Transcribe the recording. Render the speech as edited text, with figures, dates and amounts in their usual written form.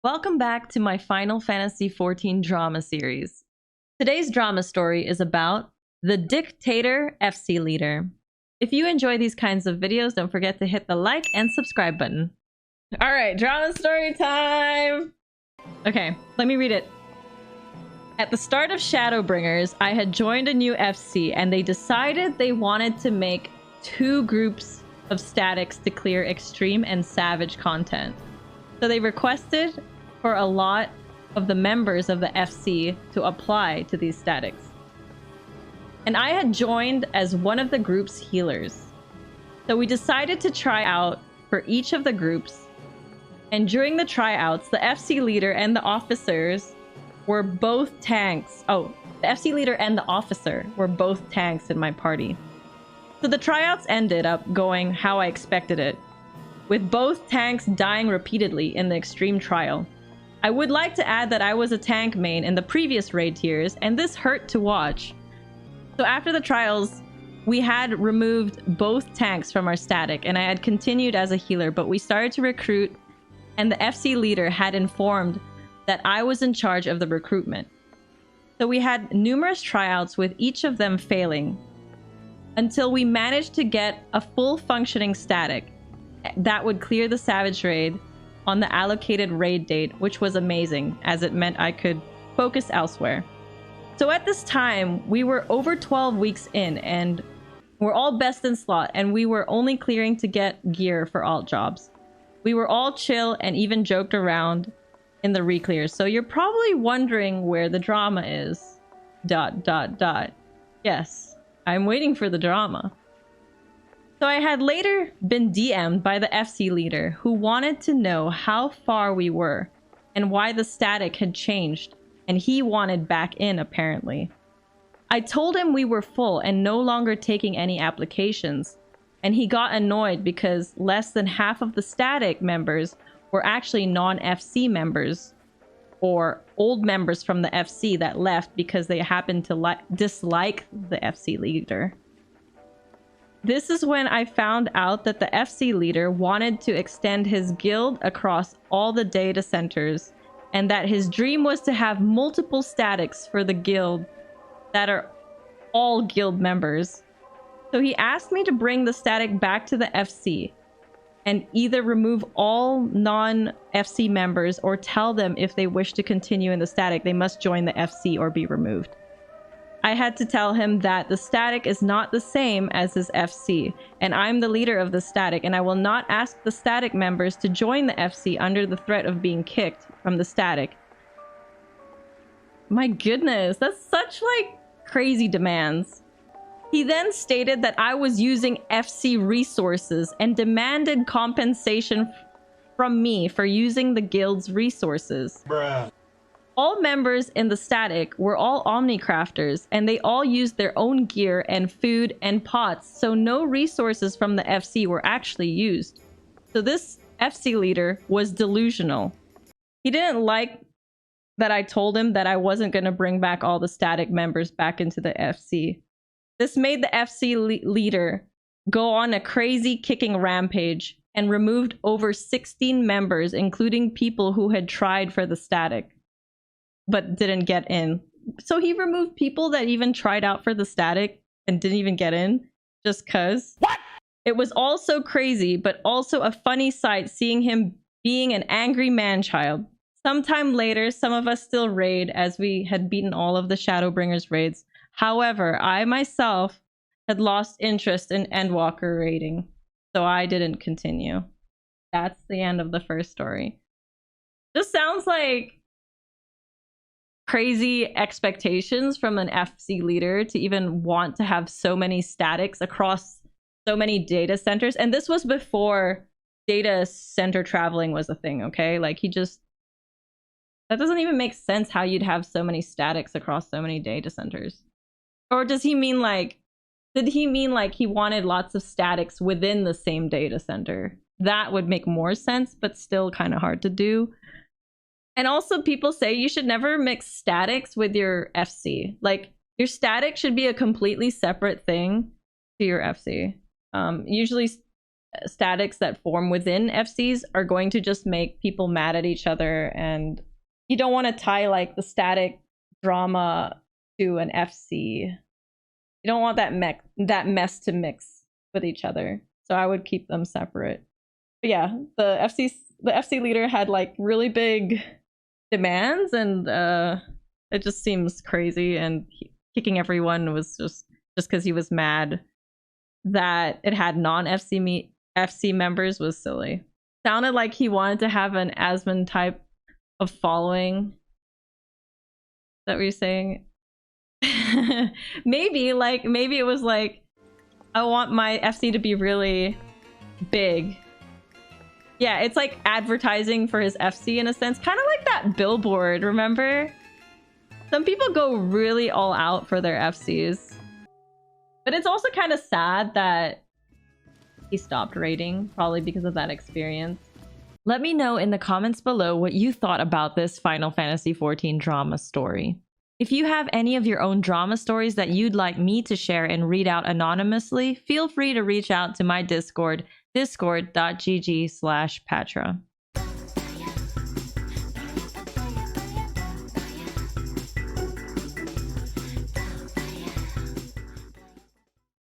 Welcome back to my Final Fantasy XIV drama series. Today's drama story is about the Dictator FC Leader. If you enjoy these kinds of videos, don't forget to hit the like and subscribe button. Alright, drama story time! Okay, let me read it. At the start of Shadowbringers, I had joined a new FC and they decided they wanted to make 2 groups of statics to clear extreme and savage content. So they requested for a lot of the members of the FC to apply to these statics. And I had joined as one of the group's healers. So we decided to try out for each of the groups. And during the tryouts, the FC leader and the officers were both tanks. Oh, the FC leader and the officer were both tanks in my party. So the tryouts ended up going how I expected it, with both tanks dying repeatedly in the extreme trial. I would like to add that I was a tank main in the previous raid tiers, and this hurt to watch. So after the trials, we had removed both tanks from our static, and I had continued as a healer, but we started to recruit, and the FC leader had informed that I was in charge of the recruitment. So we had numerous tryouts with each of them failing, until we managed to get a full functioning static that would clear the Savage raid on the allocated raid date, which was amazing, as it meant I could focus elsewhere. So at this time, we were over 12 weeks in, and we're all best in slot, and we were only clearing to get gear for alt jobs. We were all chill and even joked around in the reclears, so you're probably wondering where the drama is. ... Yes, I'm waiting for the drama. So I had later been DM'd by the FC leader who wanted to know how far we were and why the static had changed, and he wanted back in apparently. I told him we were full and no longer taking any applications, and he got annoyed because less than half of the static members were actually non-FC members or old members from the FC that left because they happened to dislike the FC leader. This is when I found out that the FC leader wanted to extend his guild across all the data centers, and that his dream was to have multiple statics for the guild that are all guild members. So he asked me to bring the static back to the FC and either remove all non-FC members or tell them if they wish to continue in the static, they must join the FC or be removed. I had to tell him that the static is not the same as his FC, and I'm the leader of the static, and I will not ask the static members to join the FC under the threat of being kicked from the static. My goodness, that's such like crazy demands. He then stated that I was using FC resources and demanded compensation from me for using the guild's resources. Bruh. All members in the static were all Omnicrafters, and they all used their own gear and food and pots, so no resources from the FC were actually used. So this FC leader was delusional. He didn't like that I told him that I wasn't going to bring back all the static members back into the FC. This made the FC leader go on a crazy kicking rampage and removed over 16 members, including people who had tried for the static but didn't get in. So he removed people that even tried out for the static and didn't even get in just cuz. What? It was all so crazy, but also a funny sight seeing him being an angry man-child. Sometime later, some of us still raid as we had beaten all of the Shadowbringers raids. However, I myself had lost interest in Endwalker raiding, so I didn't continue. That's the end of the first story. Just sounds like crazy expectations from an FC leader to even want to have so many statics across so many data centers. And this was before data center traveling was a thing, okay? Like that doesn't even make sense how you'd have so many statics across so many data centers. Or does he mean like, did he mean like he wanted lots of statics within the same data center? That would make more sense, but still kind of hard to do. And also people say you should never mix statics with your FC. Like your static should be a completely separate thing to your FC. Usually statics that form within FCs are going to just make people mad at each other, and you don't want to tie like the static drama to an FC. You don't want that mess to mix with each other. So I would keep them separate. But yeah, the FC leader had like really big demands, and it just seems crazy, and kicking everyone was just because he was mad that it had non-FC FC members was silly. Sounded like he wanted to have an Asmon type of following. Is that what you're saying? maybe it was like, I want my FC to be really big. Yeah, it's like advertising for his FC in a sense, kind of like that billboard, remember? Some people go really all out for their FCs. But it's also kind of sad that he stopped raiding, probably because of that experience. Let me know in the comments below what you thought about this Final Fantasy XIV drama story. If you have any of your own drama stories that you'd like me to share and read out anonymously, feel free to reach out to my Discord, discord.gg/Pathra.